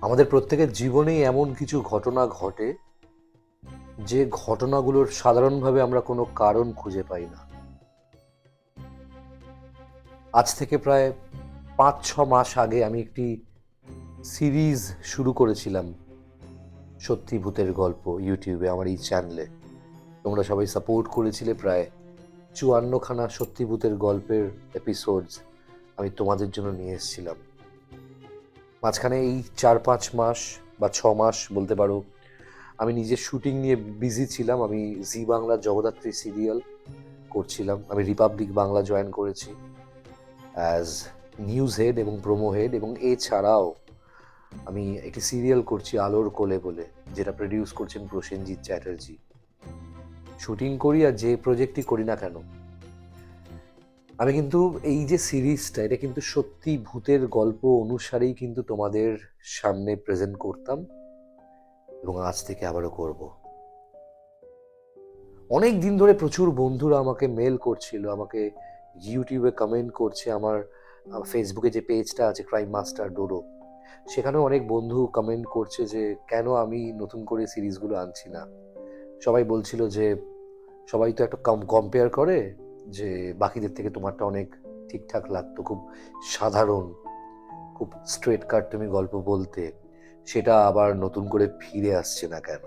আমাদের প্রত্যেকের জীবনেই এমন কিছু ঘটনা ঘটে যে ঘটনাগুলোর সাধারণভাবে আমরা কোনো কারণ খুঁজে পাই না। আজ থেকে প্রায় 5-6 মাস আগে আমি একটি সিরিজ শুরু করেছিলাম, সত্যি ভূতের গল্প, ইউটিউবে আমার এই চ্যানেলে। তোমরা সবাই সাপোর্ট করেছিলে। প্রায় 54খানা সত্যি ভূতের গল্পের এপিসোডস আমি তোমাদের জন্য নিয়ে এসেছিলাম। মাঝখানে এই 4-5 মাস বা 6 মাস বলতে পারো, আমি নিজের শুটিং নিয়ে বিজি ছিলাম। আমি জি বাংলা জগদ্ধাত্রী সিরিয়াল করছিলাম। আমি রিপাবলিক বাংলা জয়েন করেছি অ্যাজ নিউজ হেড এবং প্রোমো হেড, এবং এছাড়াও আমি একটি সিরিয়াল করছি আলোর কোলে বলে, যেটা প্রডিউস করছেন প্রসেনজিৎ চ্যাটার্জি। শুটিং করি আর যে প্রজেক্টই করি না কেন, আমি কিন্তু এই যে সিরিজটা, এটা কিন্তু সত্যি ভূতের গল্প অনুসারেই কিন্তু তোমাদের সামনে প্রেজেন্ট করতাম, এবং আজ থেকে আবারও করব। অনেক দিন ধরে প্রচুর বন্ধুরা আমাকে মেল করছিল, আমাকে ইউটিউবে কমেন্ট করছে। আমার ফেসবুকে যে পেজটা আছে ক্রাইম মাস্টার ডোডো, সেখানেও অনেক বন্ধু কমেন্ট করছে যে কেন আমি নতুন করে সিরিজগুলো আনছি না। সবাই বলছিল যে সবাই তো একটা কম্পেয়ার করে যে বাকিদের থেকে তোমারটা অনেক ঠিকঠাক লাগতো, খুব সাধারণ, খুব স্ট্রেট কাট তুমি গল্প বলতে, সেটা আবার নতুন করে ফিরে আসছে না কেন।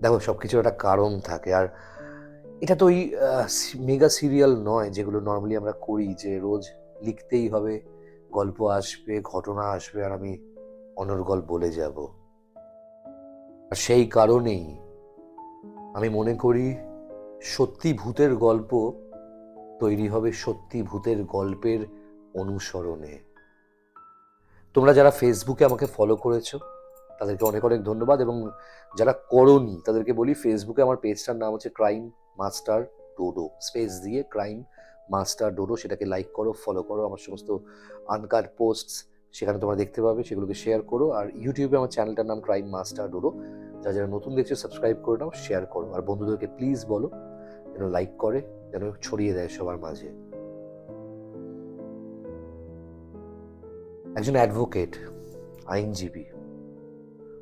দেখো, সবকিছু একটা কারণ থাকে। আর এটা তো ওই মেগা সিরিয়াল নয় যেগুলো নর্মালি আমরা করি, যে রোজ লিখতেই হবে, গল্প আসবে, ঘটনা আসবে, আর আমি অনর্গল বলে যাব। আর সেই কারণেই আমি মনে করি সত্যি ভূতের গল্প তৈরি হবে সত্যি ভূতের গল্পের অনুসরণে। তোমরা যারা ফেসবুকে আমাকে ফলো করেছো তাদেরকে অনেক অনেক ধন্যবাদ, এবং যারা করোনি তাদেরকে বলি, ফেসবুকে আমার পেজটার নাম হচ্ছে ক্রাইম মাস্টার ডোডো, স্পেস দিয়ে ক্রাইম মাস্টার ডোডো। সেটাকে লাইক করো, ফলো করো। আমার সমস্ত আনকাট পোস্টস সেখানে তোমরা দেখতে পাবে, সেগুলোকে শেয়ার করো। আর ইউটিউবে আমার চ্যানেলটার নাম ক্রাইম মাস্টার ডোডো। যারা যারা নতুন দেখছো সাবস্ক্রাইব করে নাও, শেয়ার করো, আর বন্ধুদেরকে প্লিজ বলো যেন লাইক করে, যেন ছড়িয়ে দেয় সবার মাঝে। একজন অ্যাডভোকেট, আইনজীবী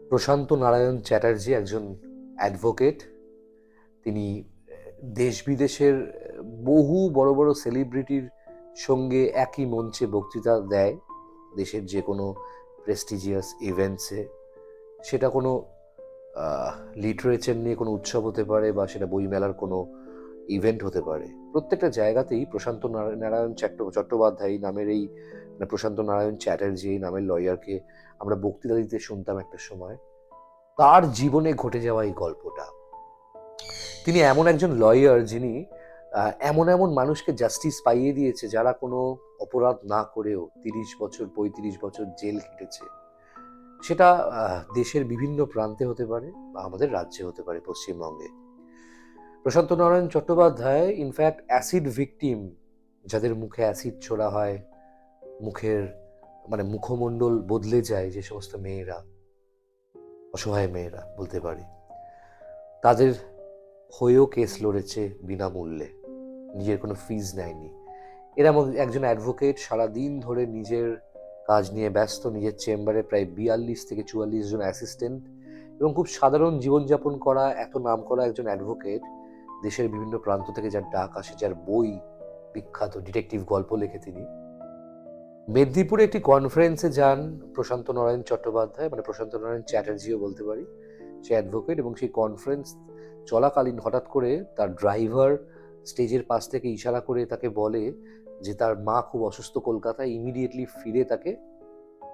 প্রশান্ত নারায়ণ চ্যাটার্জি একজন অ্যাডভোকেট। তিনি দেশ বিদেশের বহু বড় বড় সেলিব্রিটির সঙ্গে একই মঞ্চে বক্তৃতা দেয়, দেশের যে কোনো প্রেস্টিজিয়াস ইভেন্টসে। সেটা কোনো লিটারেচার নিয়ে কোনো উৎসব হতে পারে, বা সেটা বইমেলার কোনো ইভেন্ট হতে পারে। প্রত্যেকটা জায়গাতেই প্রশান্ত নারায়ণ চট্টোপাধ্যায় নামের এই, প্রশান্ত নারায়ণ চ্যাটার্জি এই নামের লয়ারকে আমরা বক্তৃতা দিতে শুনতাম একটা সময়। তার জীবনে ঘটে যাওয়া এই গল্পটা। তিনি এমন একজন লয়ার যিনি এমন এমন মানুষকে জাস্টিস পাইয়ে দিয়েছে যারা কোনো অপরাধ না করেও 30 বছর 35 বছর জেল খেটেছে। সেটা দেশের বিভিন্ন প্রান্তে হতে পারে, বা আমাদের রাজ্যে হতে পারে, পশ্চিমবঙ্গে। Prashanta Narayan Chattopadhyay in fact acid victim, যাদের মুখে অ্যাসিড ছোড়া হয়, মুখের মুখমণ্ডল বদলে যায় যে সমস্ত মেয়েরা, অসহায় মেয়েরা বলতে পারি, তাদের হয়েও কেস লড়েছে বিনামূল্যে, নিজের কোনো ফিজ নেয়নি। এরা একজন অ্যাডভোকেট, সারাদিন ধরে নিজের কাজ নিয়ে ব্যস্ত, নিজের চেম্বারে প্রায় 42 থেকে 44 জন অ্যাসিস্ট্যান্ট, এবং খুব সাধারণ জীবনযাপন করা এত নাম করা একজন অ্যাডভোকেট, দেশের বিভিন্ন প্রান্ত থেকে যার ডাক আসে, যার বই বিখ্যাত ডিটেকটিভ গল্প লেখে তিনি। মেদিনীপুরে একটি কনফারেন্সে যান প্রশান্ত নারায়ণ চট্টোপাধ্যায়, প্রশান্ত নারায়ণ চ্যাটার্জিও বলতে পারি, সে অ্যাডভোকেট। এবং সেই কনফারেন্স চলাকালীন হঠাৎ করে তার ড্রাইভার স্টেজের পাশ থেকে ইশারা করে তাকে বলে যে তার মা খুব অসুস্থ কলকাতায়, ইমিডিয়েটলি ফিরে তাকে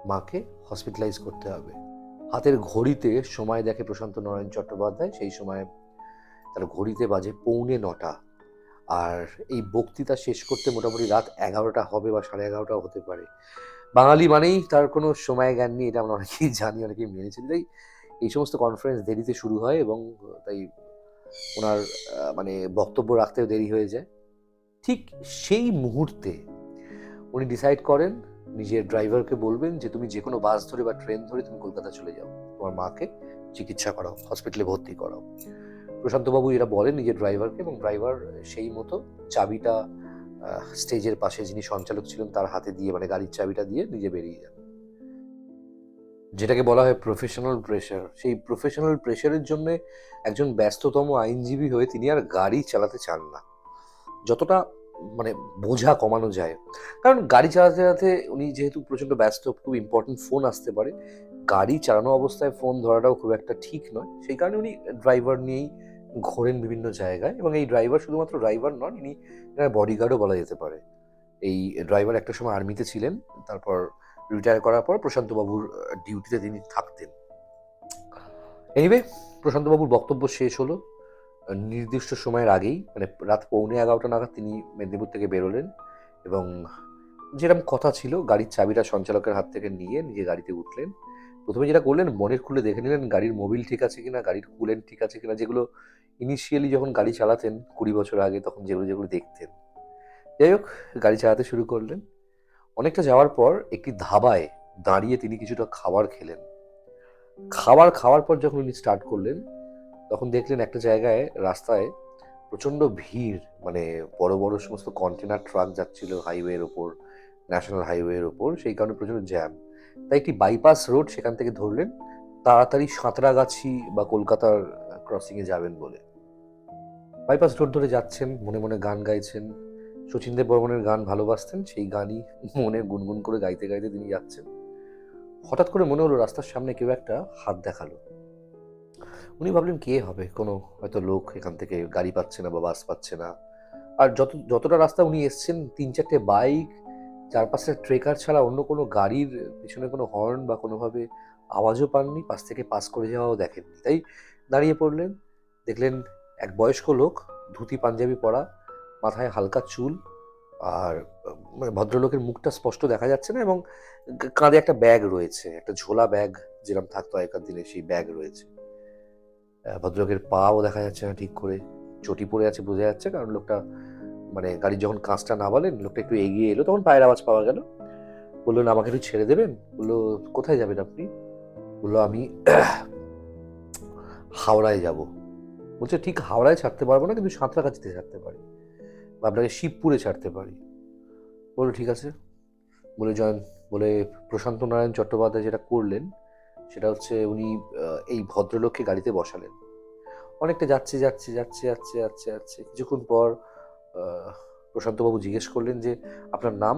মাকে হসপিটালাইজ করতে হবে। হাতের ঘড়িতে সময় দেখে প্রশান্ত নারায়ণ চট্টোপাধ্যায়, সেই সময় তার ঘড়িতে বাজে 8:45। আর এই বক্তৃতা শেষ করতে মোটামুটি রাত 11টা হবে, বা 11:30টাও হতে পারে। বাঙালি মানেই তার কোনো সময় জ্ঞান নেই, এটা আমরা অনেকেই জানি, অনেকেই মেনেছি। তাই এই সমস্ত কনফারেন্স দেরিতে শুরু হয়, এবং তাই ওনার বক্তব্য রাখতেও দেরি হয়ে যায়। ঠিক সেই মুহূর্তে উনি ডিসাইড করেন নিজের ড্রাইভারকে বলবেন যে তুমি যে কোনো বাস ধরে বা ট্রেন ধরে তুমি কলকাতা চলে যাও, তোমার মাকে চিকিৎসা করাও, হসপিটালে ভর্তি করাও। প্রশান্তবাবু এরা বলেন নিজের ড্রাইভারকে, এবং ড্রাইভার সেই মতো চাবিটা স্টেজের পাশে যিনি সঞ্চালক ছিলেন তার হাতে দিয়ে, মানে গাড়ির চাবিটা দিয়ে নিজে বেরিয়ে যান। যেটাকে বলা হয় প্রফেশনাল প্রেশার। সেই প্রফেশনাল প্রেশারের জন্য একজন ব্যস্ততম আইনজীবী হয়ে তিনি আর গাড়ি চালাতে চান না, যতটা মানে বোঝা কমানো যায়। কারণ গাড়ি চালাতে চালাতে উনি যেহেতু প্রচণ্ড ব্যস্ত, খুব ইম্পর্টেন্ট ফোন আসতে পারে, গাড়ি চালানো অবস্থায় ফোন ধরাটাও খুব একটা ঠিক নয়। সেই কারণে উনি ড্রাইভার নিয়েই ঘোরেন বিভিন্ন জায়গায়, এবং এই ড্রাইভার শুধুমাত্র ড্রাইভার নন, ইনি বডিগার্ডও বলা যেতে পারে। এই ড্রাইভার একটা সময় আর্মিতে ছিলেন, তারপর রিটায়ার করার পর প্রশান্তবাবুর ডিউটিতে তিনি থাকতেন। এনিওয়ে, প্রশান্তবাবুর বক্তব্য শেষ হলো। নির্দিষ্ট সময়ের আগেই, মানে রাত 11:45 নাগাদ তিনি মেদিনীপুর থেকে বেরোলেন, এবং যেরকম কথা ছিল গাড়ির চাবিটা সঞ্চালকের হাত থেকে নিয়ে নিজে গাড়িতে উঠলেন। প্রথমে যেটা করলেন, বনেট খুলে দেখে নিলেন গাড়ির মোবিল ঠিক আছে কিনা, গাড়ির কুলেন্ট ঠিক আছে কিনা, যেগুলো ইনিশিয়ালি যখন গাড়ি চালাতেন 20 বছর আগে তখন যেগুলো যেগুলো দেখতেন। যাই হোক, গাড়ি চালাতে শুরু করলেন। অনেকটা যাওয়ার পর একটি ধাবায় দাঁড়িয়ে তিনি কিছুটা খাবার খেলেন। খাওয়ার পর যখন উনি স্টার্ট করলেন, তখন দেখলেন একটা জায়গায় রাস্তায় প্রচণ্ড ভিড়, মানে বড় বড় সমস্ত কন্টেনার ট্রাক যাচ্ছিল হাইওয়ের ওপর, ন্যাশনাল হাইওয়ের ওপর, সেই কারণে প্রচণ্ড জ্যাম। তাই একটি বাইপাস রোড সেখান থেকে ধরলেন, তাড়াতাড়ি সাঁতরাগাছি বা কলকাতার ক্রসিংয়ে যাবেন বলে। বাইপাস রোড ধরে যাচ্ছেন, মনে মনে গান গাইছেন। শচীন দেব বর্মনের গান ভালোবাসতেন, সেই গানই মনে গুনগুন করে গাইতে গাইতে তিনি যাচ্ছেন। হঠাৎ করে মনে হলো রাস্তার সামনে কেউ একটা হাত দেখালো। উনি ভাবলেন কে হবে, কোনো হয়তো লোক এখান থেকে গাড়ি পাচ্ছে না বা বাস পাচ্ছে না। আর যতটা রাস্তা উনি এসছেন, 3-4টে বাইক, 4-5টা ট্রেকার ছাড়া অন্য কোনো গাড়ির পিছনে কোনো হর্ন বা কোনোভাবে আওয়াজও পাননি, পাশ থেকে পাস করে যাওয়াও দেখেননি। তাই দাঁড়িয়ে পড়লেন। দেখলেন এক বয়স্ক লোক, ধুতি পাঞ্জাবি পরা, মাথায় হালকা চুল, আর মানে ভদ্রলোকের মুখটা স্পষ্ট দেখা যাচ্ছে না, এবং কাঁধে একটা ব্যাগ রয়েছে, একটা ঝোলা ব্যাগ যেরকম থাকতো আগেকার দিনে, সেই ব্যাগ রয়েছে। ভদ্রলোকের পাও দেখা যাচ্ছে না ঠিক করে, চটি পড়ে আছে বোঝা যাচ্ছে, কারণ লোকটা মানে গাড়ির যখন কাঁচটা নামালেন লোকটা একটু এগিয়ে এলো, তখন পায়ের আওয়াজ পাওয়া গেল। বললেন আমাকে একটু ছেড়ে দেবেন? বললো কোথায় যাবেন আপনি? বললো আমি হাওড়ায় যাব। বলছে ঠিক হাওড়ায় ছাড়তে পারবো না, কিন্তু সাঁতরাগাছিতে ছাড়তে পারি, বা আপনাকে শিবপুরে ছাড়তে পারি। বললো ঠিক আছে। বলে জয়েন বলে প্রশান্ত নারায়ণ চট্টোপাধ্যায় যেটা করলেন সেটা হচ্ছে উনি এই ভদ্রলোককে গাড়িতে বসালেন। অনেকটা যাচ্ছে যাচ্ছে যাচ্ছে যাচ্ছে যাচ্ছে যাচ্ছে কিছুক্ষণ পর প্রশান্তবাবু জিজ্ঞেস করলেন যে আপনার নাম?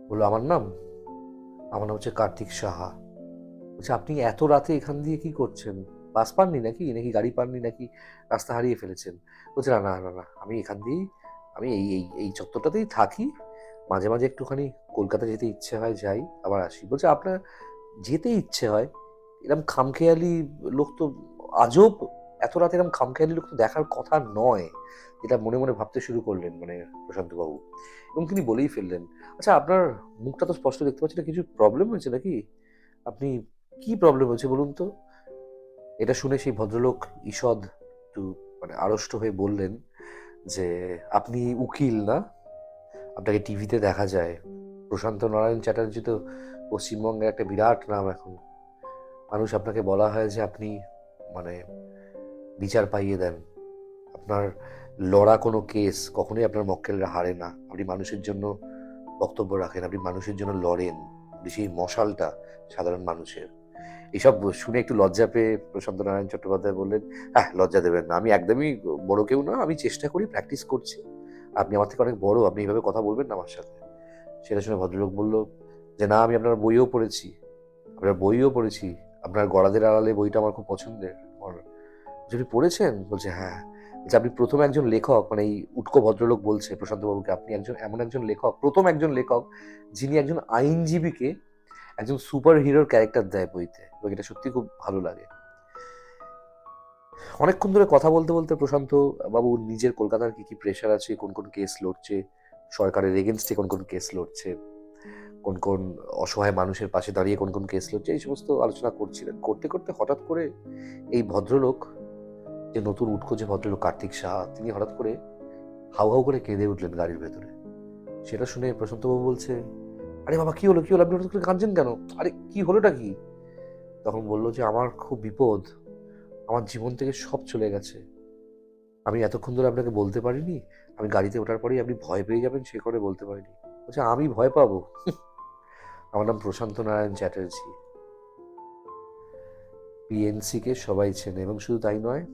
বললো আমার নাম হচ্ছে কার্তিক সাহা। বলছে আপনি এত রাতে এখান দিয়ে কি করছেন? বাস পাননি নাকি, নাকি গাড়ি পাননি, নাকি রাস্তা হারিয়ে ফেলেছেন? বলছে না না না না, আমি এখান দিয়েই, আমি এই এই এই চত্বরটাতেই থাকি, মাঝে মাঝে একটুখানি কলকাতা যেতে ইচ্ছে হয় যাই, আবার আসি। বলছে আপনার যেতে ইচ্ছে হয়, এরকম খামখেয়ালি লোক তো আজব, এত রাতে এরকম খামখেয়ালি লোক তো দেখার কথা নয়, যেটা মনে মনে ভাবতে শুরু করলেন মানে প্রশান্তবাবু। এবং তিনি বলেই ফেললেন, আচ্ছা আপনার মুখটা তো স্পষ্ট দেখতে পাচ্ছি না, কিছু প্রবলেম হয়েছে নাকি? আপনি কি প্রবলেম হয়েছে বলুন তো? এটা শুনে সেই ভদ্রলোক ঈষৎ একটু মানে আড়ষ্ট হয়ে বললেন যে আপনি উকিল না? আপনাকে টিভিতে দেখা যায়, প্রশান্ত নারায়ণ চ্যাটার্জি তো পশ্চিমবঙ্গের একটা বিরাট নাম এখন। মানুষ আপনাকে বলা হয় যে আপনি মানে বিচার পাইয়ে দেন। আপনার লড়া কোনো কেস কখনোই আপনার মক্কেলরা হারে না। আপনি মানুষের জন্য বক্তব্য রাখেন, আপনি মানুষের জন্য লড়েন, আপনি সেই মশালটা সাধারণ মানুষের। এসব শুনে একটু লজ্জা পেয়ে প্রশান্ত নারায়ণ চট্টোপাধ্যায় বললেন, হ্যাঁ লজ্জা দেবেন না, আমি একদমই বড় কেউ না, আমি চেষ্টা করি, প্র্যাকটিস করছি। আপনি আমার থেকে অনেক বড়, আপনি এইভাবে কথা বলবেন না আমার সাথে। সেটা শুনে ভদ্রলোক বলল যে না, আমি আপনার বইও পড়েছি, আপনার গড়াদের আড়ালে বইটা আমার খুব পছন্দের। আমার যদি পড়েছেন? বলছে হ্যাঁ। বলছে আপনি প্রথম একজন লেখক, মানে এই উটকো ভদ্রলোক বলছে প্রশান্তবাবুকে, আপনি এমন একজন লেখক, প্রথম একজন লেখক যিনি একজন আইনজীবীকে একজন সুপার হিরোর ক্যারেক্টার দেয় বইতে, এবং এটা সত্যি খুব ভালো লাগে। অনেকক্ষণ ধরে কথা বলতে বলতে প্রশান্ত বাবু নিজের কলকাতার কি কি প্রেশার আছে, কোন কোন কেস লড়ছে, সরকারের এগেনস্টে কোন কোন কেস লড়ছে, কোন কোন অসহায় মানুষের পাশে দাঁড়িয়ে কোন কোন কেস লড়ছে, এই সমস্ত আলোচনা করছিলেন। করতে করতে হঠাৎ করে এই ভদ্রলোক, যে নতুন উটকো যে ভদ্রলোক কার্তিক সাহা, তিনি হঠাৎ করে হাউ হাউ করে কেঁদে উঠলেন গাড়ির ভেতরে। সেটা শুনে প্রশান্তবাবু বলছে, আরে বাবা কি হলো কি হলো, আপনি হঠাৎ করে কাঁদছেন কেন? আরে কি হলোটা কি? তখন বললো যে আমার খুব বিপদ, আমার জীবন থেকে সব চলে গেছে, আমি এতক্ষণ ধরে আপনাকে বলতে পারিনি, আমি গাড়িতে ওঠার পরেই আপনি ভয় পেয়ে যাবেন সে করে বলতে পারিনি। বলছে আমি ভয় পাবো? আমার নাম প্রশান্ত নারায়ণ চ্যাটার্জি। পিএনসি কে সবাই চেনে, এবং শুধু তাই নয়,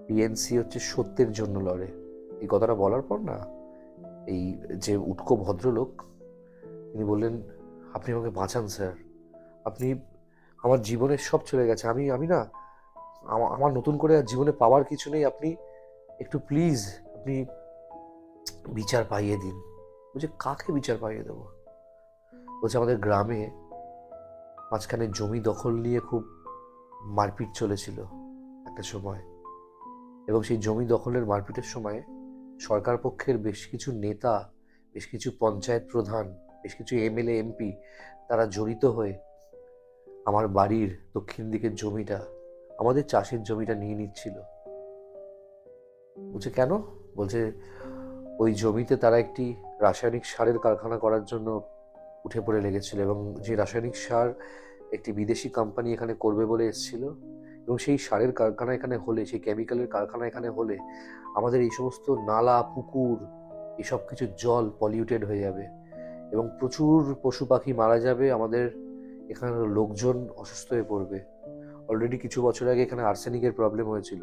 পিএনসি হচ্ছে সত্যের জন্য লড়ে। এই কথাটা বলার পর না, এই যে উটকো ভদ্রলোক, তিনি বললেন আপনি আমাকে বাঁচান স্যার, আপনি, আমার জীবনের সব চলে গেছে, আমি আমি না, আমার নতুন করে আর জীবনে পাওয়ার কিছু নেই, আপনি একটু প্লিজ আপনি বিচার পাইয়ে দিন। বলছে কাকে বিচার পাইয়ে দেবো? বলছে আমাদের গ্রামে মাঝখানে জমি দখল নিয়ে খুব মারপিট চলেছিল একটা সময়, এবং সেই জমি দখলের মারপিটের সময় সরকার পক্ষের বেশ কিছু নেতা, বেশ কিছু পঞ্চায়েত প্রধান, বেশ কিছু এমএলএ এমপি তারা জড়িত হয়ে আমার বাড়ির দক্ষিণ দিকের জমিটা, আমাদের চাষের জমিটা নিয়ে নিচ্ছিল। বলছে কেন? বলছে ওই জমিতে তারা একটি রাসায়নিক সারের কারখানা করার জন্য উঠে পড়ে লেগেছিল, এবং যে রাসায়নিক সার একটি বিদেশি কোম্পানি এখানে করবে বলে এসেছিল, এবং সেই সারের কারখানা এখানে হলে, সেই কেমিক্যালের কারখানা এখানে হলে আমাদের এই সমস্ত নালা পুকুর এসব কিছু জল পলিউটেড হয়ে যাবে, এবং প্রচুর পশু পাখি মারা যাবে, আমাদের এখানের লোকজন অসুস্থ হয়ে পড়বে। অলরেডি কিছু বছর আগে এখানে আর্সেনিকের প্রবলেম হয়েছিল।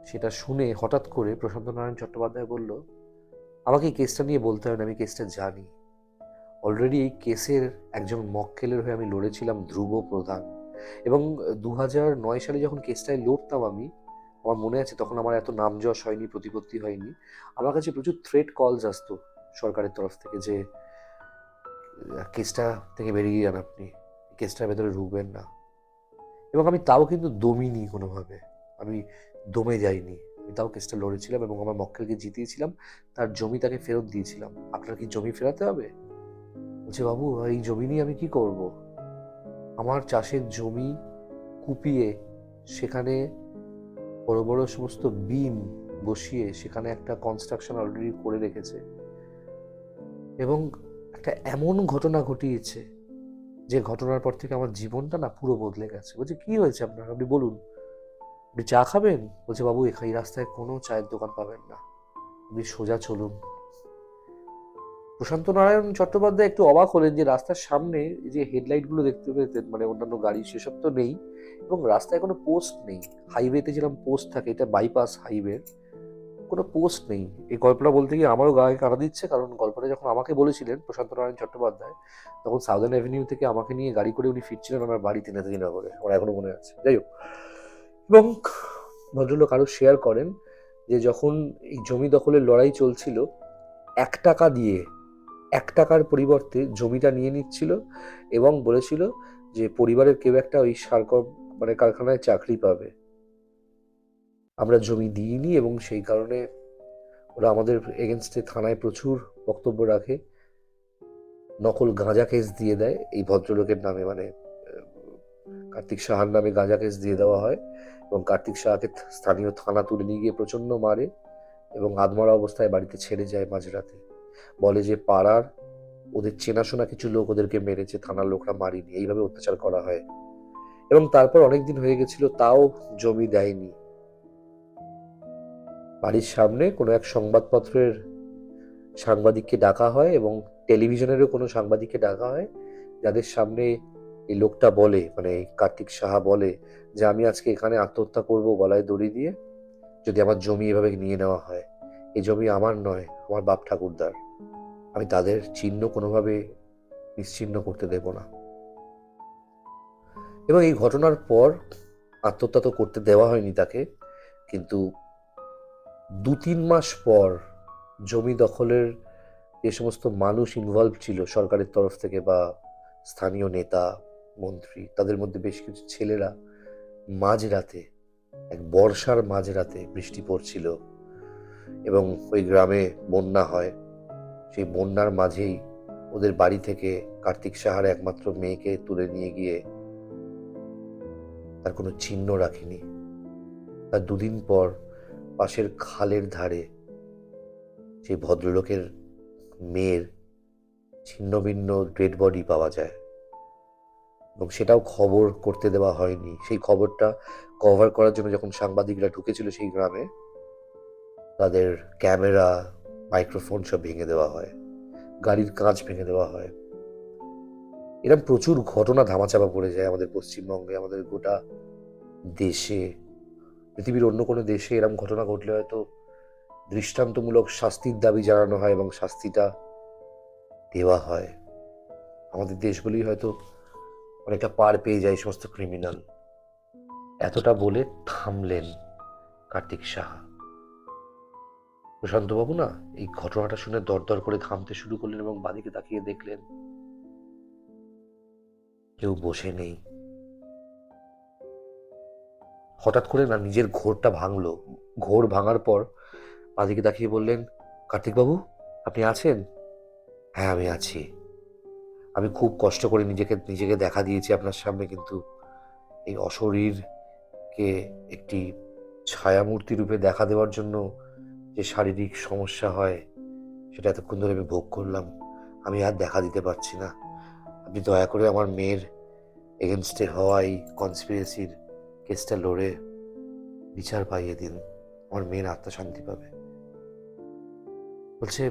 সেটা শুনে হঠাৎ করে প্রশান্ত নারায়ণ চট্টোপাধ্যায় বলল আমাকে এই কেসটা নিয়ে বলতে হবে না, আমি কেসটা জানি। অলরেডি এই কেসের একজন মক্কেলের হয়ে আমি লড়েছিলাম, ধ্রুব প্রধান। এবং 2009 সালে যখন কেসটায় লড়তাম আমি, আমার মনে আছে তখন আমার এত নাম যশ হয়নি, প্রতিপত্তি হয়নি, আমার কাছে প্রচুর থ্রেট কলস আসতো সরকারের তরফ থেকে যে কেসটা থেকে বেরিয়ে যান আপনি, কেসটার ভেতরে ঢুকবেন না। এবং আমি তাও কিন্তু দমিনি কোনোভাবে, আমি দমে যাইনি, আমি তাও কেসটা লড়েছিলাম এবং আমার মক্কেলকে জিতিয়েছিলাম, তার জমি তাকে ফেরত দিয়েছিলাম। আপনার কি জমি ফেরাতে হবে? বলছে বাবু এই জমি নিয়ে আমি কি করব? আমার চাষের জমি কুপিয়ে সেখানে বড় বড় সমস্ত বিম বসিয়ে সেখানে একটা কনস্ট্রাকশন অলরেডি করে রেখেছে, এবং একটা এমন ঘটনা ঘটিয়েছে যে ঘটনার পর থেকে আমার জীবনটা না পুরো বদলে গেছে। বলছে কি হয়েছে আপনার, আপনি বলুন, আপনি চা খাবেন? বলছে বাবু এই রাস্তায় কোনো চায়ের দোকান পাবেন না, আপনি সোজা চলুন। প্রশান্ত নারায়ণ চট্টোপাধ্যায় একটু অবাক হলেন যে রাস্তার সামনে যে হেডলাইট গুলো দেখতে পেতেন, মানে অন্যান্য গাড়ি, সেসব তো নেই, এবং রাস্তায় কোনো পোস্ট নেই। হাইওয়েতে যেরকম পোস্ট থাকে, এটা বাইপাস হাইওয়ে, কোনো পোস্ট নেই। এই গল্পটা বলতে গিয়ে আমারও গায়ে কাঁটা দিচ্ছে, কারণ গল্পটা যখন আমাকে বলেছিলেন প্রশান্ত নারায়ণ চট্টোপাধ্যায়, তখন সাউদার্ন অ্যাভিনিউ থেকে আমাকে নিয়ে গাড়ি করে উনি ফিরছিলেন আমার বাড়িতে নেতাজিনগরে, আমার এখনো মনে আছে। যাই হোক, এবং ভদ্রলোক আরো শেয়ার করেন যে যখন এই জমি দখলের লড়াই চলছিল, 1 টাকা দিয়ে, 1 টাকার পরিবর্তে জমিটা নিয়ে নিচ্ছিল, এবং বলেছিল যে পরিবারের কেউ একটা ওই সার মানে কারখানায় চাকরি পাবে। আমরা জমি দিইনি, এবং সেই কারণে ওরা আমাদের এগেনস্টে থানায় প্রচুর বক্তব্য রাখে, নকল গাঁজা কেস দিয়ে দেয় এই ভদ্রলোকের নামে, মানে কার্তিক সাহার নামে গাঁজা কেস দিয়ে দেওয়া হয়, এবং কার্তিক সাহাকে স্থানীয় থানা তুলে নিয়ে গিয়ে প্রচন্ড মারে, এবং আধমরা অবস্থায় বাড়িতে ছেড়ে যায় মাঝরাতে। বলে যে পাড়ার ওদের চেনাশোনা কিছু লোক ওদেরকে মেরেছে, থানার লোকরা মারিনি, এইভাবে অত্যাচার করা হয়। এবং তারপর অনেকদিন হয়ে গেছিল, তাও জমি দেয়নি। বাড়ির সামনে কোনো এক সংবাদপত্রের সাংবাদিককে ডাকা হয়, এবং টেলিভিশনেরও কোনো সাংবাদিককে ডাকা হয়, যাদের সামনে এই লোকটা বলে, মানে কার্তিক সাহা বলে যে আমি আজকে এখানে আত্মহত্যা করব গলায় দড়ি দিয়ে, যদি আমার জমি এভাবে নিয়ে নেওয়া হয়। এই জমি আমার নয়, আমার বাপ ঠাকুরদার, আমি তাদের চিহ্ন কোনোভাবে নিশ্চিহ্ন করতে দেব না। এবং এই ঘটনার পর আত্মহত্যা তো করতে দেওয়া হয়নি তাকে, কিন্তু 2-3 মাস পর জমি দখলের যে সমস্ত মানুষ ইনভলভ ছিল সরকারের তরফ থেকে বা স্থানীয় নেতা মন্ত্রী, তাদের মধ্যে বেশ কিছু ছেলেরা মাঝরাতে, এক বর্ষার মাঝরাতে বৃষ্টি পড়ছিল এবং ওই গ্রামে বন্যা হয়, সেই বন্যার মাঝেই ওদের বাড়ি থেকে কার্তিক সাহার একমাত্র মেয়েকে তুলে নিয়ে গিয়ে তার কোনো চিহ্ন রাখেনি। তার 2 দিন পর পাশের খালের ধারে সেই ভদ্রলোকের মেয়ের ছিন্ন ভিন্ন ডেড বডি পাওয়া যায়। এবং সেটাও খবর করতে দেওয়া হয়নি। সেই খবরটা কভার করার জন্য যখন সাংবাদিকরা ঢুকেছিল সেই গ্রামে, তাদের ক্যামেরা, মাইক্রোফোন সব ভেঙে দেওয়া হয়, গাড়ির কাঁচ ভেঙে দেওয়া হয়। এরকম প্রচুর ঘটনা ধামাচাপা পড়ে যায় আমাদের পশ্চিমবঙ্গে, আমাদের গোটা দেশে। পৃথিবীর অন্য কোনো দেশে এরকম ঘটনা ঘটলে হয়তো দৃষ্টান্তমূলক শাস্তির দাবি জানানো হয় এবং শাস্তিটা দেওয়া হয়। আমাদের দেশগুলি হয়তো অনেকটা পার পেয়ে যায় সমস্ত ক্রিমিনাল। এতটা বলে থামলেন কার্তিক সাহা। প্রশান্তবাবু না এই ঘটনাটা শুনে দরদর করে ঘামতে শুরু করলেন এবং বাদিকে তাকিয়ে দেখলেন কেউ বসে নেই। হঠাৎ করে না নিজের ঘোরটা ভাঙলো। ঘোর ভাঙার পর বাদিকে তাকিয়ে বললেন, কার্তিকবাবু আপনি আছেন? হ্যাঁ আমি আছি। আমি খুব কষ্ট করে নিজেকে দেখা দিয়েছি আপনার সামনে, কিন্তু এই অশরীরকে একটি ছায়ামূর্তি রূপে দেখা দেওয়ার জন্য যে শারীরিক সমস্যা হয় সেটা এতক্ষণ ধরে আমি ভোগ করলাম। আমি আর দেখা দিতে পারছি না। আপনি দয়া করে আমার মেয়ের এগেনস্টে হওয়া এই কনস্পিরেসির কেসটা লড়ে বিচার পাইয়ে দিন। আমার মেয়ের আত্মা শান্তি পাবে। বলছে,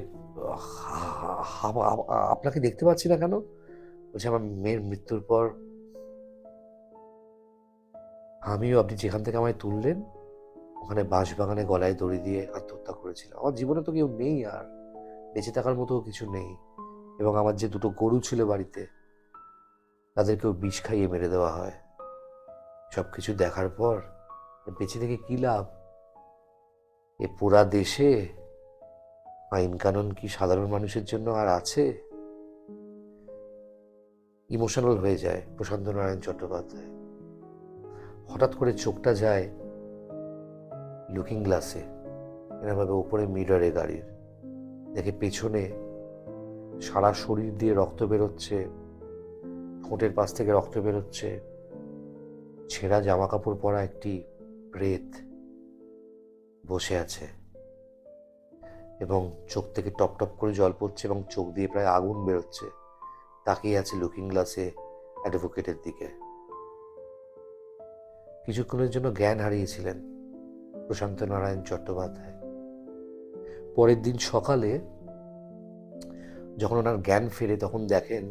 আপনাকে দেখতে পাচ্ছি না কেন? বলছে, আমার মেয়ের মৃত্যুর পর আমিও আপনি যেখান থেকে আমায় তুললেন ওখানে বাঁশবাগানে গলায় দড়ি দিয়ে আত্মহত্যা করেছিলাম। আমার জীবনে তো কেউ নেই আর, বেঁচে থাকার মতো কিছু নেই। এবং আমার যে দুটো গরু ছিল বাড়িতে তাদেরকেও বিষ খাইয়ে মেরে দেওয়া হয়। সবকিছু দেখার পর বেঁচে থেকে কি লাভ? এ পুরা দেশে আইন কানুন কি সাধারণ মানুষের জন্য আর আছে? ইমোশনাল হয়ে যায় প্রশান্ত নারায়ণ চট্টোপাধ্যায়। হঠাৎ করে চোখটা যায় লুকিং গ্লাসে, এরভাবে উপরে মিররে গাড়ির, দেখে পেছনে সারা শরীর দিয়ে রক্ত বেরোচ্ছে, ঠোঁটের পাশ থেকে রক্ত বেরোচ্ছে, ছেঁড়া জামা কাপড় পরা একটি প্রেত বসে আছে এবং চোখ থেকে টপ টপ করে জল পড়ছে এবং চোখ দিয়ে প্রায় আগুন বেরোচ্ছে। তাকিয়ে আছে লুকিং গ্লাসে অ্যাডভোকেটের দিকে। কিছুক্ষণের জন্য জ্ঞান হারিয়েছিলেন প্রশান্ত নারায়ণ চট্টোপাধ্যায়। পরের দিন সকালে যখন ওনার জ্ঞান ফেরে তখন দেখেন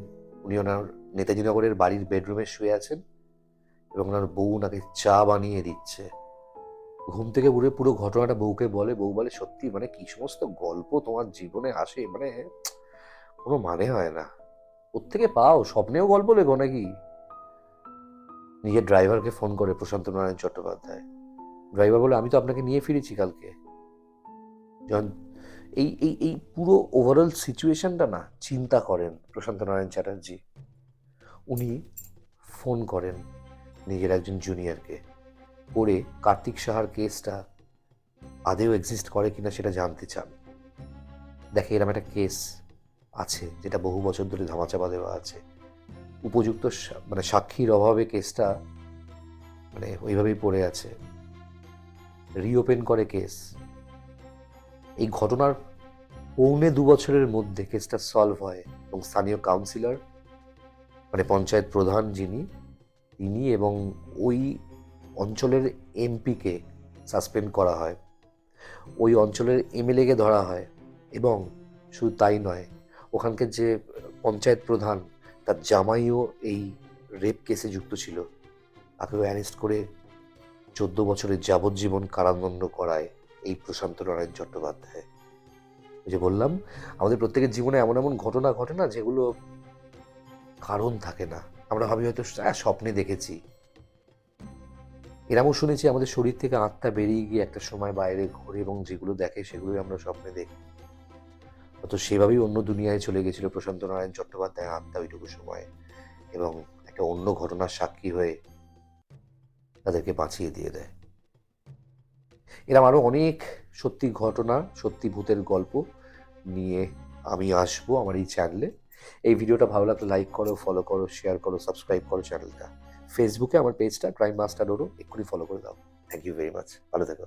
উনি ওনার নেতাজি নগরের বাড়ির বেডরুমে শুয়ে আছেন এবং ওনার বউ ওনাকে চা বানিয়ে দিচ্ছে। ঘুম থেকে উঠে পুরো ঘটনাটা বউকে বলে। বউ বলে, সত্যি মানে কি সমস্ত গল্প তোমার জীবনে আসে, মানে কোনো মানে হয় না। কোত্থেকে পাও? স্বপ্নেও গল্প লেখো নাকি? নিজের ড্রাইভারকে ফোন করে প্রশান্ত নারায়ণ চট্টোপাধ্যায়। ড্রাইভার বলে, আমি তো আপনাকে নিয়ে ফিরেছি কালকে। যখন এই এই এই পুরো ওভারঅল সিচুয়েশনটা না চিন্তা করেন প্রশান্ত নারায়ণ চ্যাটার্জি। উনি ফোন করেন নিজের একজন জুনিয়রকে, করে কার্তিক সাহার কেসটা আদেও এক্সিস্ট করে কিনা সেটা জানতে চান। দেখে এরকম একটা কেস আছে যেটা বহু বছর ধরে ধামাচাপা দেওয়া আছে। উপযুক্ত মানে সাক্ষীর অভাবে কেসটা মানে ওইভাবেই পড়ে আছে। রিওপেন করে কেস। এই ঘটনার 2.25 বছরের মধ্যে কেসটা সলভ হয় এবং স্থানীয় কাউন্সিলর মানে পঞ্চায়েত প্রধান যিনি, তিনি এবং ওই অঞ্চলের এমপিকে সাসপেন্ড করা হয়। ওই অঞ্চলের এমএলএকে ধরা হয় এবং শুধু তাই নয়, ওখানকার যে পঞ্চায়েত প্রধান তার জামাইও এই রেপ কেসে যুক্ত ছিল, তাকেও অ্যারেস্ট করে 14 বছরের যাবজ্জীবন কারাদণ্ড করায় এই প্রশান্ত নারায়ণ চট্টোপাধ্যায়। ওই যে বললাম, আমাদের প্রত্যেকের জীবনে এমন এমন ঘটনা ঘটে না যেগুলো কারণ থাকে না। আমরা ভাবি হয়তো স্বপ্নে দেখেছি। এরমও শুনেছি আমাদের শরীর থেকে আত্মা বেরিয়ে গিয়ে একটা সময় বাইরে ঘোরে এবং যেগুলো দেখে সেগুলোই আমরা স্বপ্নে দেখি। তো সেভাবেই অন্য দুনিয়ায় চলে গেছিল প্রশান্ত নারায়ণ চট্টোপাধ্যায় আত্মা ওইটুকু সময়, এবং একটা অন্য ঘটনার সাক্ষী হয়ে তাদেরকে বাঁচিয়ে দিয়ে দেয়। এরকম আরও অনেক সত্যি ঘটনা, সত্যি ভূতের গল্প নিয়ে আমি আসবো আমার এই চ্যানেলে। এই ভিডিওটা ভালো লাগলে লাইক করো, ফলো করো, শেয়ার করো, সাবস্ক্রাইব করো চ্যানেলটা। ফেসবুকে আমার পেজটা ক্রাইম মাস্টার ওরও এক্ষুনি ফলো করে দাও। Thank you very much. ভালো থেকো।